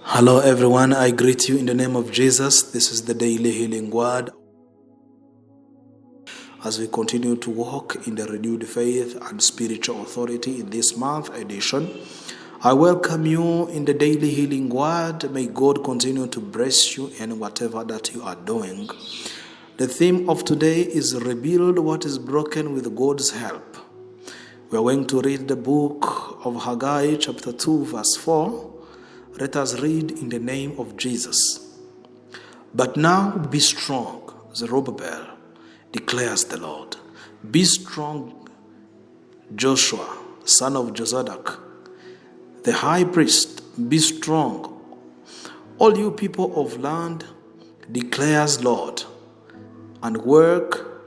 Hello everyone, I greet you in the name of Jesus. This is the Daily Healing Word. As we continue to walk in the renewed faith and spiritual authority in this month edition, I welcome you in the Daily Healing Word. May God continue to bless you in whatever that you are doing. The theme of today is rebuild what is broken with God's help. We are going to read the book of Haggai chapter 2 verse 4. Let us read in the name of Jesus. But now be strong, Zerubbabel, declares the Lord. Be strong, Joshua, son of Jozadak, the high priest. Be strong, all you people of land, declares Lord, and work,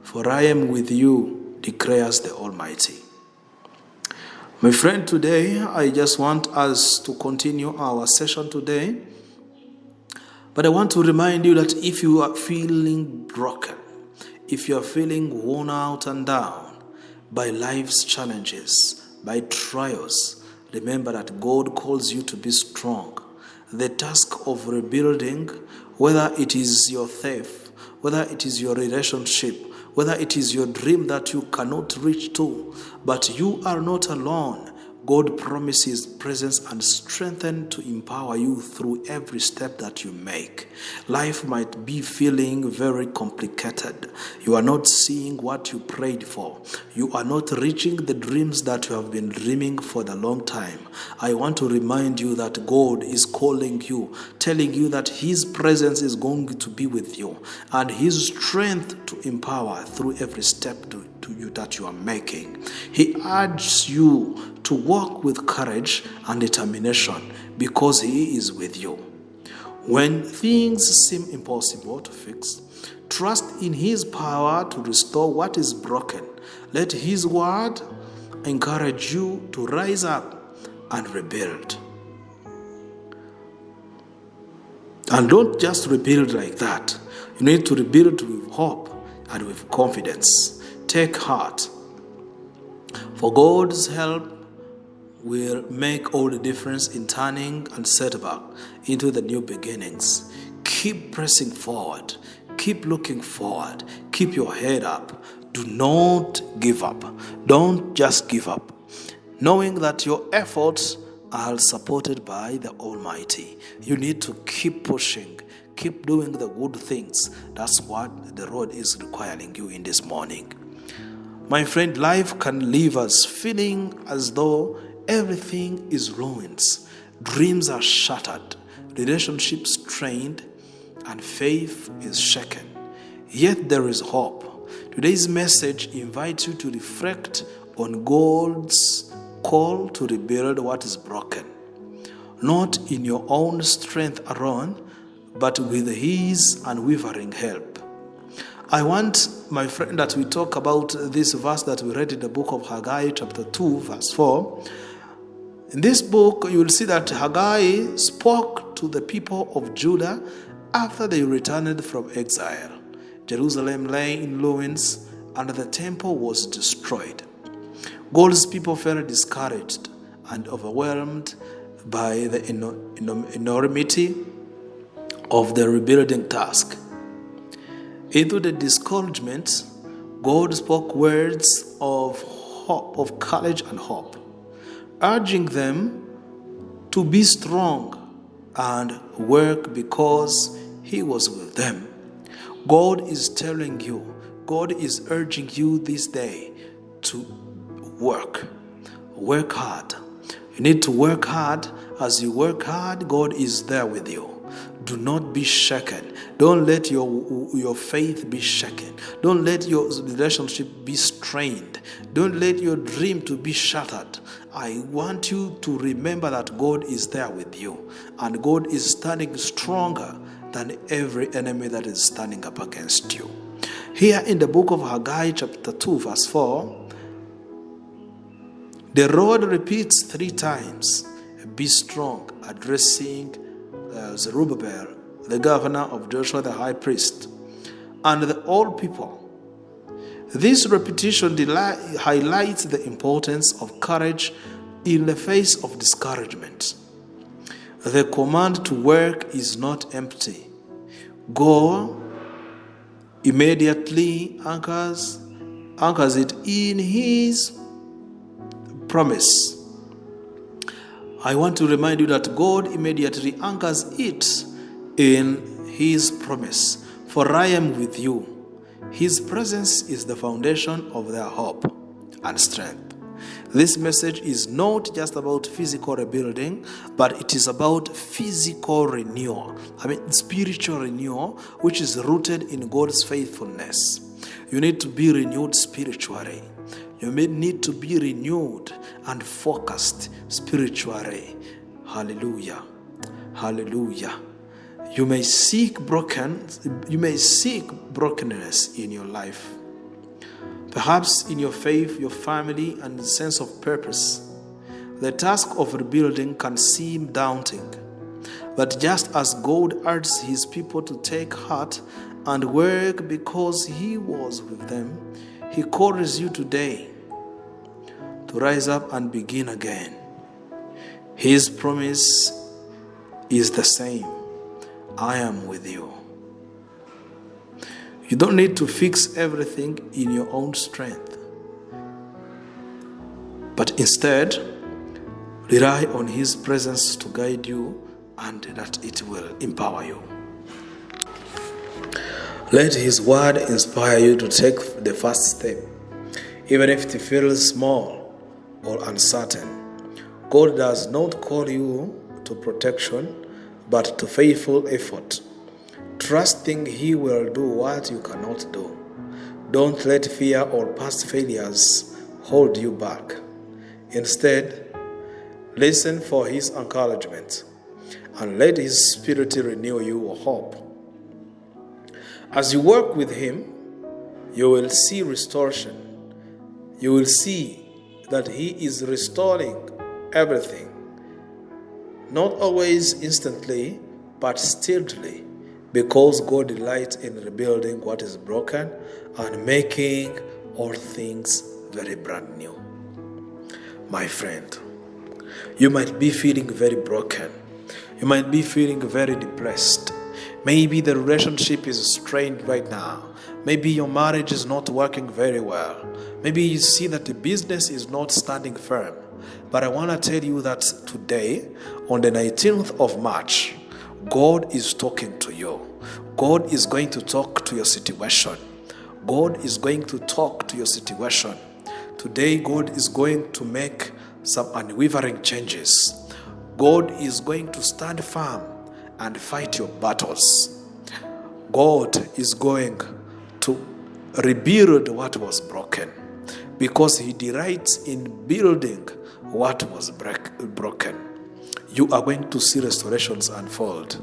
for I am with you, declares the Almighty. My friend, today I just want us to continue our session today. But I want to remind you that if you are feeling broken, if you are feeling worn out and down by life's challenges, by trials, remember that God calls you to be strong. The task of rebuilding, whether it is your faith, whether it is your relationship, whether it is your dream that you cannot reach to, but you are not alone. God promises presence and strength to empower you through every step that you make. Life might be feeling very complicated. You are not seeing what you prayed for. You are not reaching the dreams that you have been dreaming for a long time. I want to remind you that God is calling you, telling you that His presence is going to be with you and His strength to empower through every step that you are making. He urges you to walk with courage and determination because He is with you. When things seem impossible to fix, trust in His power to restore what is broken. Let His word encourage you to rise up and rebuild. And don't just rebuild like that. You need to rebuild with hope and with confidence. Take heart, for God's help will make all the difference in turning and setback into the new beginnings. Keep pressing forward. Keep looking forward. Keep your head up. Do not give up. Don't just give up. Knowing that your efforts are supported by the Almighty. You need to keep pushing. Keep doing the good things. That's what the Lord is requiring you in this morning. My friend, life can leave us feeling as though everything is ruined. Dreams are shattered, relationships strained, and faith is shaken. Yet there is hope. Today's message invites you to reflect on God's call to rebuild what is broken. Not in your own strength alone, but with His unwavering help. I want, my friend, that we talk about this verse that we read in the book of Haggai chapter 2 verse 4. In this book, you will see that Haggai spoke to the people of Judah after they returned from exile. Jerusalem lay in ruins and the temple was destroyed. God's people felt discouraged and overwhelmed by the enormity of the rebuilding task. Into the discouragement, God spoke words of hope, of courage and hope, urging them to be strong and work because He was with them. God is telling you, God is urging you this day to work. Work hard. You need to work hard. As you work hard, God is there with you. Do not be shaken. Don't let your faith be shaken. Don't let your relationship be strained. Don't let your dream to be shattered. I want you to remember that God is there with you. And God is standing stronger than every enemy that is standing up against you. Here in the book of Haggai chapter 2 verse 4, the Lord repeats 3 times, be strong, addressing Zerubbabel, the governor of Joshua the high priest, and the old people. This repetition highlights the importance of courage in the face of discouragement. The command to work is not empty. Go immediately anchors it in His promise. I want to remind you that God immediately anchors it in His promise. For I am with you. His presence is the foundation of their hope and strength. This message is not just about physical rebuilding, but it is about physical renewal. Spiritual renewal, which is rooted in God's faithfulness. You need to be renewed spiritually. You may need to be renewed and focused spiritually. Hallelujah. Hallelujah. You may seek brokenness in your life. Perhaps in your faith, your family, and the sense of purpose. The task of rebuilding can seem daunting. But just as God urged His people to take heart and work because He was with them, He calls you today to rise up and begin again. His promise is the same. I am with you. You don't need to fix everything in your own strength, but instead, rely on His presence to guide you and that it will empower you. Let His word inspire you to take the first step, even if it feels small or uncertain. God does not call you to protection, but to faithful effort. Trusting He will do what you cannot do. Don't let fear or past failures hold you back. Instead, listen for His encouragement and let His Spirit renew your hope. As you work with Him, you will see restoration. You will see that He is restoring everything, not always instantly, but steadily. Because God delights in rebuilding what is broken and making all things very brand new. My friend, you might be feeling very broken. You might be feeling very depressed. Maybe the relationship is strained right now. Maybe your marriage is not working very well. Maybe you see that the business is not standing firm. But I want to tell you that today, on the 19th of March, God is talking to you. God is going to talk to your situation. God is going to talk to your situation. Today, God is going to make some unwavering changes. God is going to stand firm and fight your battles. God is going to rebuild what was broken, because He delights in building what was broken. You are going to see restorations unfold.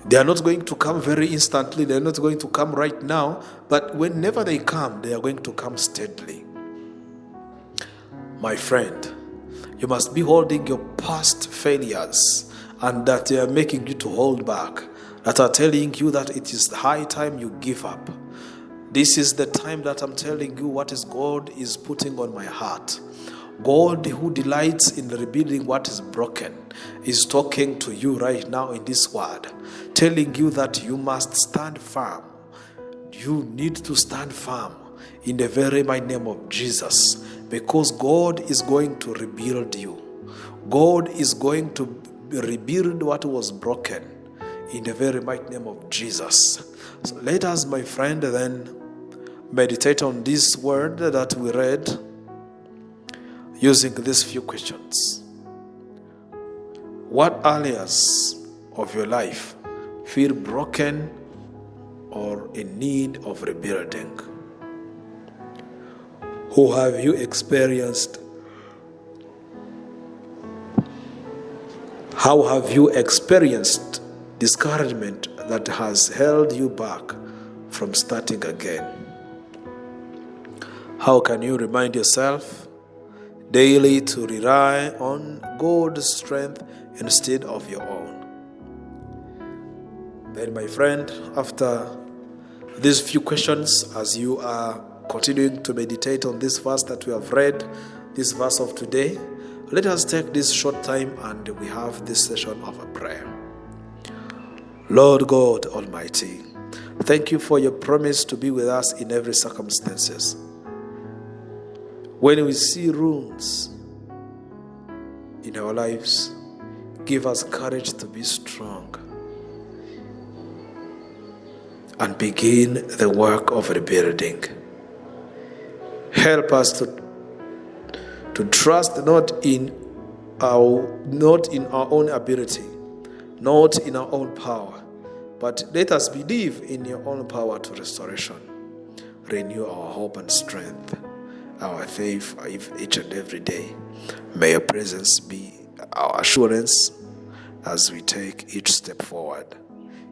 They are not going to come very instantly. They are not going to come right now. But whenever they come, they are going to come steadily. My friend, you must be holding your past failures and that they are making you to hold back, that are telling you that it is high time you give up. This is the time that I'm telling you what is God is putting on my heart. God, who delights in rebuilding what is broken, is talking to you right now in this word, telling you that you must stand firm. You need to stand firm in the very mighty name of Jesus, because God is going to rebuild you. God is going to rebuild what was broken in the very mighty name of Jesus. So let us, my friend, then meditate on this word that we read, using these few questions. What areas of your life feel broken or in need of rebuilding? How have you experienced discouragement that has held you back from starting again? How can you remind yourself daily to rely on God's strength instead of your own? Then, my friend, after these few questions, as you are continuing to meditate on this verse that we have read, this verse of today, Let us take this short time and we have this session of a prayer. Lord God Almighty, thank you for your promise to be with us in every circumstances. When we see ruins in our lives, give us courage to be strong and begin the work of rebuilding. Help us to trust not in our own ability, not in our own power, but let us believe in your own power to restoration. Renew our hope and strength, our faith each and every day. May your presence be our assurance as we take each step forward.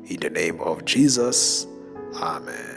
In the name of Jesus, Amen.